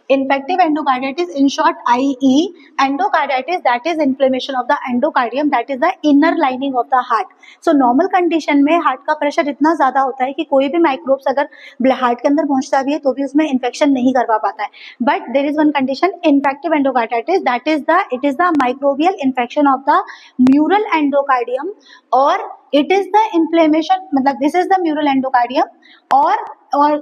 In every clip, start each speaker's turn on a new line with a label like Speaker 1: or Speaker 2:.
Speaker 1: Infective endocarditis, in short IE, endocarditis, that is inflammation of the endocardium, that is the inner lining of the heart. So normal condition में heart का pressure इतना ज्यादा होता है कि कोई भी माइक्रोब्स अगर हार्ट के अंदर पहुंचता भी है तो भी उसमें इन्फेक्शन नहीं करवा पाता है. But there is one condition, infective endocarditis, that is the it is the microbial infection of the mural endocardium, और it is the inflammation, मतलब this is the mural endocardium or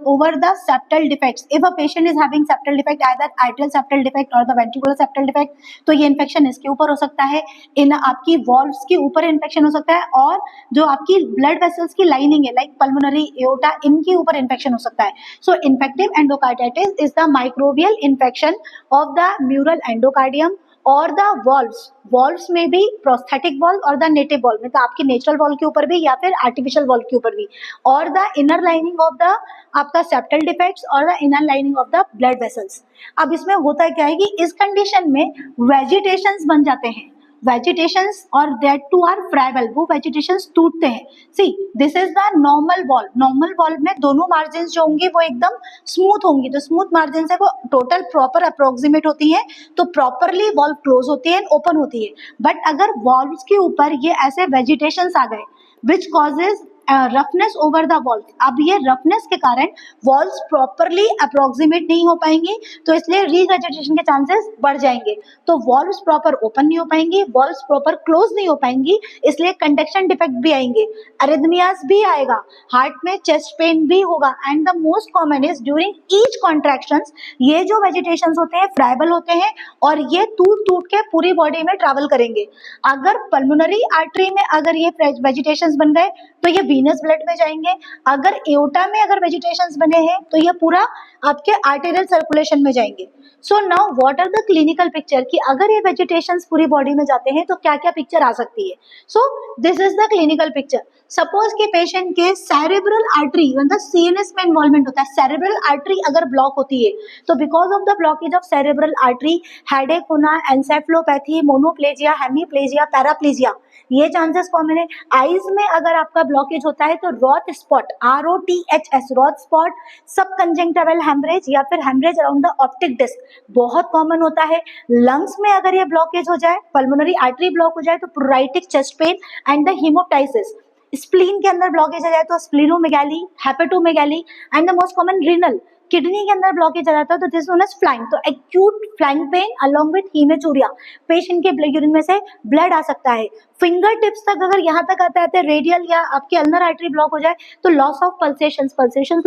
Speaker 1: over the septal defects. If a patient is having septal defect, either atrial septal defect or the ventricular septal defect, तो ये infection इसके ऊपर हो सकता है, इन आपकी valves के ऊपर इन्फेक्शन हो सकता है, और जो आपकी ब्लड वेसल्स की लाइनिंग है लाइक पल्मोनरी एओर्टा, इनके ऊपर इन्फेक्शन हो सकता है. So infective endocarditis is the microbial infection of the mural endocardium और द वॉल्व्स में भी प्रोस्थेटिक वॉल्व और द नेटिव वॉल्व, मतलब आपकी नेचुरल वॉल्व के ऊपर भी या फिर आर्टिफिशियल वॉल्व के ऊपर भी, और the inner lining of the आपका सेप्टल डिफेक्ट्स और the inner lining of the blood vessels. अब इसमें होता क्या है कि इस कंडीशन में वेजिटेशंस बन जाते हैं, वेजिटेशंस और दैट टू आर फ्राइबल, वो वेजिटेशंस टूटते हैं. See this is the normal valve. Normal valve में दोनों मार्जिन जो होंगी वो एकदम स्मूथ होंगी, तो स्मूथ मार्जिन से वो टोटल प्रॉपर अप्रोक्सीमेट होती है, तो प्रॉपरली वॉल्व क्लोज होती है, ओपन होती है. बट अगर वॉल्व्स के ऊपर ये ऐसे वेजिटेशंस आ गए which causes roughness over the valve, अब ये रफनेस के कारण वॉल्व्स प्रॉपरली अप्रोक्सीमेट नहीं हो पाएंगे, तो इसलिए रीवेजिटेशन के चांसेस बढ़ जाएंगे. तो वॉल्व्स प्रॉपर ओपन नहीं हो पाएंगी, वॉल्व्स प्रॉपर क्लोज नहीं हो पाएंगी, इसलिए कंडक्शन डिफेक्ट भी आएंगे, अरिथमियाज भी आएगा, हार्ट में चेस्ट पेन भी होगा. And the most common is during each contractions, ये जो वेजिटेशंस होते हैं फ्राइबल होते हैं और ये टूट टूट के पूरी बॉडी में ट्रैवल करेंगे. अगर पल्मोनरी आर्टरी में अगर ये वेजिटेशंस बन गए तो ये वीनस ब्लड में जाएंगे, अगर एओर्टा में अगर वेजिटेशंस बने हैं तो ये पूरा आपके आर्टेरियल सर्कुलेशन में जाएंगे. So now what are the clinical picture, कि अगर ये वेजिटेशंस पूरी बॉडी में जाते हैं तो क्या क्या पिक्चर आ सकती है. So this is the clinical picture. Suppose कि पेशेंट के सेरेब्रल आर्टरी, मतलब सीएनएस में इन्वॉल्वमेंट होता है, सेरेब्रल आर्टरी अगर ब्लॉक होती है तो because of the blockage of cerebral artery headache होना, एन्सेफलोपैथी, मोनोप्लेजिया, हेमीप्लेजिया, पैराप्लेजिया, ये चांसेस कॉमन है. आईज में अगर आपका ब्लॉकेज होता है तो Roth spot, ROTHS, Roth spot, सब कंजंक्टिवल हेमरेज या फिर haemorrhage around the optic disc बहुत कॉमन होता है. लंग्स में अगर ये ब्लॉकेज हो जाए, पल्मोनरी आर्टरी ब्लॉक हो जाए तो pleuritic chest pain and the haemoptysis. Spleen के अंदर ब्लॉकेज आ जाए तो splenomegaly, hepatomegaly, and the most common renal. Kidney के अंदर ब्लॉकेज आ जाता है तो दिस नोन एज फ्लाइंग, तो acute flying pain along with haematuria, patient के यूरिन में से ब्लड आ सकता है. फिंगर टिप्स तक अगर यहाँ तक आता है रेडियल या आपके अल्नर आर्टरी ब्लॉक हो जाए तो लॉस ऑफ पल्सेशंस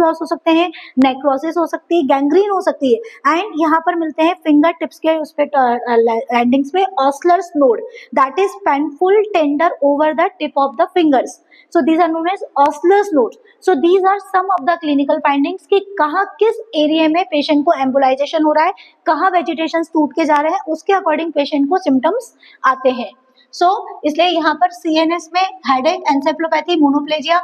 Speaker 1: लॉस हो सकते हैं, नेक्रोसिस हो सकती है, गैंग्रीन हो सकती है. एंड यहाँ पर मिलते हैं फिंगर टिप्स के उस पे एंडिंग्स में Osler's node, that is painful tender over the tip of the fingers. So these are known as Osler's nodes. So these are some of the clinical findings कि कहाँ किस एरिया में patient को embolisation हो रहा है, कहाँ वेजिटेशन टूट के जा रहे हैं, उसके अकॉर्डिंग पेशेंट को सिम्टम्स आते हैं. सो इसलिए यहाँ पर सीएनएस में हेडेक, एन्सेफलोपैथी, मोनोप्लेजिया.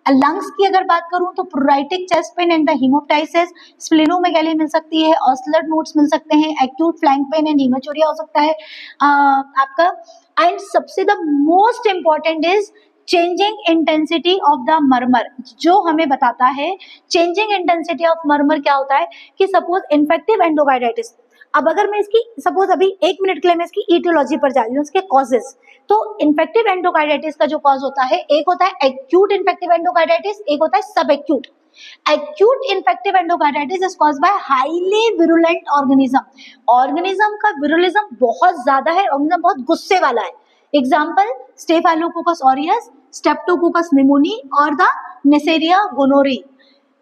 Speaker 1: लंग्स की अगर बात करूं तो pleuritic chest pain and the haemoptysis, स्प्लेनोमेगाली मिल सकती है, ऑस्लर नोड्स मिल सकते हैं, एक्यूट फ्लैंक पेन एंड हीमेचूरिया हो सकता है आपका. एंड सबसे the most important is changing intensity of the murmur, जो हमें बताता है चेंजिंग इंटेंसिटी ऑफ मर्मर क्या होता है. कि सपोज इन्फेक्टिव एंडोकार्डाइटिस, अब अगर मैं इसकी सपोज अभी 1 मिनट के लिए मैं इसकी ईटियोलॉजी पर जा रही हूँ, उसके कॉजेस. तो इन्फेक्टिव एंडोकार्डाइटिस का जो कॉज होता है, एक होता है एक्यूट इन्फेक्टिव एंडोकार्डाइटिस, एक होता है सब acute. Acute infective endocarditis is caused by highly virulent organism. Organism का विरुलिज्म बहुत ज्यादा है, ऑर्गेनिज्म बहुत गुस्से वाला है. Example staphylococcus aureus, Streptococcus pneumoniae और द नेसेरिया गोनोरी.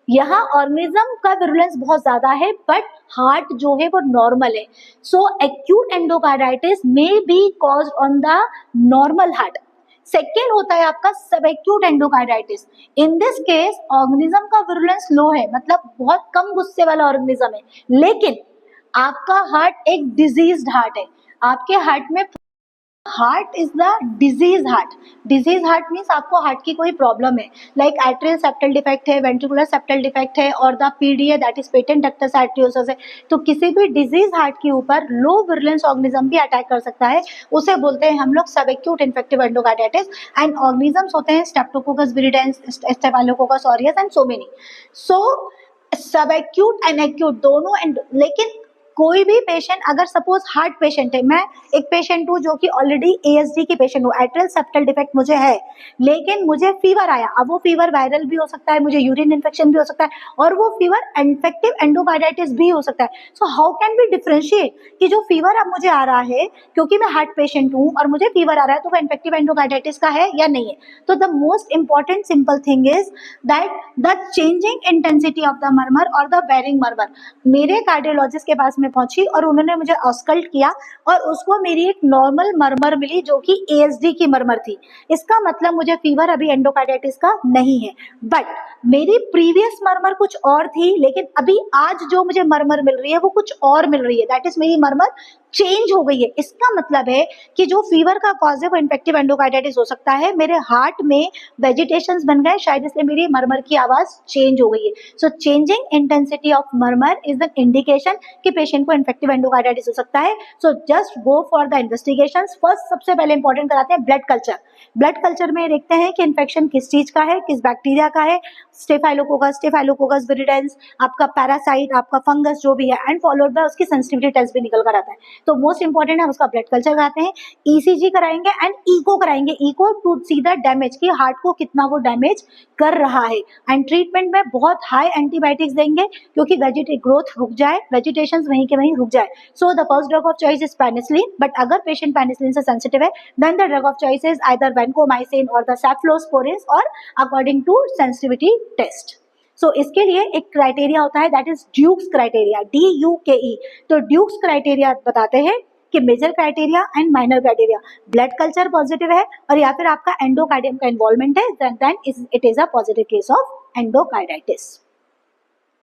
Speaker 1: यहाँ ऑर्गेनिज्म का विरुलेंस बहुत ज्यादा है बट हार्ट जो है वो नॉर्मल है. So acute endocarditis may be caused on the normal heart. Second होता है आपका subacute endocarditis. In this case organism का विरुलेंस लो है, मतलब बहुत कम गुस्से वाला ऑर्गेनिज्म है, लेकिन आपका हार्ट एक डिजीज्ड हार्ट है. आपके हार्ट में heart is the disease heart. Disease heart means आपको हार्ट की कोई प्रॉब्लम है, लाइक एट्रियल सेप्टल डिफेक्ट है, वेंट्रिकुलर सेप्टल डिफेक्ट है और द पीडी है, दैट इज पेटेंट डक्टस आर्टरियोसिस है. तो किसी भी डिजीज हार्ट के ऊपर लो विरुलेंस ऑर्गेनिज्म भी अटैक कर सकता है, उसे बोलते हैं हम लोग सब acute infective endocarditis. And organisms होते हैं Streptococcus viridans, staphylococcus aureus and so many. So subacute and acute दोनों, लेकिन कोई भी पेशेंट, अगर सपोज हार्ट पेशेंट है, मैं एक पेशेंट हूँ जो कि ऑलरेडी ASD की पेशेंट हूँ, एट्रियल सेप्टल डिफेक्ट मुझे है, लेकिन मुझे फीवर आया, अब वो फीवर वायरल भी हो सकता है, मुझे यूरिन इन्फेक्शन भी हो सकता है, और वो फीवर इन्फेक्टिव एंडोकार्डाइटिस भी हो सकता है। So how can we differentiate कि जो फीवर अब मुझे आ रहा है क्योंकि मैं हार्ट पेशेंट हूँ और मुझे फीवर आ रहा है, तो वो इन्फेक्टिव एंडोकार्डाइटिस का है या नहीं है? तो the most important simple thing is that the changing intensity of the murmur और द वेरिंग मर्मर। मेरे कार्डियोलॉजिस्ट के पास में पहुंची और उन्होंने मुझे ऑस्कल्ट किया और उसको मेरी एक नॉर्मल मर्मर मिली जो कि ASD की मर्मर थी। इसका मतलब मुझे फीवर अभी एंडोकार्डाइटिस का नहीं है, बट मेरी प्रीवियस मर्मर कुछ और थी, लेकिन अभी आज जो मुझे मर्मर मिल रही है वो कुछ और मिल रही है, दैट इज मेरी मर्मर चेंज हो गई है। इसका मतलब है कि जो फीवर का कॉज है वो इन्फेक्टिव एंडोकार्डाइटिस हो सकता है, मेरे हार्ट में वेजिटेशंस बन गए शायद, इसलिए मेरी मर्मर की आवाज चेंज हो गई है। So changing intensity of murmur is the indication कि पेशेंट को इन्फेक्टिव एंडोकार्डाइटिस हो सकता है। So just go for the investigations. First सबसे पहले इंपॉर्टेंट कराते हैं ब्लड कल्चर। ब्लड कल्चर में देखते हैं कि इन्फेक्शन किस चीज का है, किस बैक्टीरिया का है, स्टेफाइलोकोकस विरिडेंस, आपका पैरासाइट, आपका फंगस जो भी है, एंड फॉलोड बाय उसकी सेंसिटिविटी टेस्ट भी निकल कर आता है। तो मोस्ट इंपॉर्टेंट है उसका ब्लड कल्चर कराते हैं, ECG कराएंगे एंड इको कराएंगे, echo to see the damage कि हार्ट को कितना वो डैमेज कर रहा है। एंड ट्रीटमेंट में बहुत हाई एंटीबायोटिक्स देंगे क्योंकि ग्रोथ रुक जाए, वेजिटेशन वहीं के वहीं रुक जाए। So the first drug of choice is penicillin, but अगर पेशेंट पेनिसिलिन से सेंसिटिव है then the drug of choice is either vancomycin और द सेफ्लोस्पोरिन और according to sensitivity test. So इसके लिए एक क्राइटेरिया होता है that is Duke's criteria, DUKE। तो ड्यूक्स क्राइटेरिया बताते हैं कि major criteria and minor criteria, blood culture positive है और या फिर आपका एंडोकार्डियम का इन्वॉल्वमेंट है, then it is a positive case of endocarditis.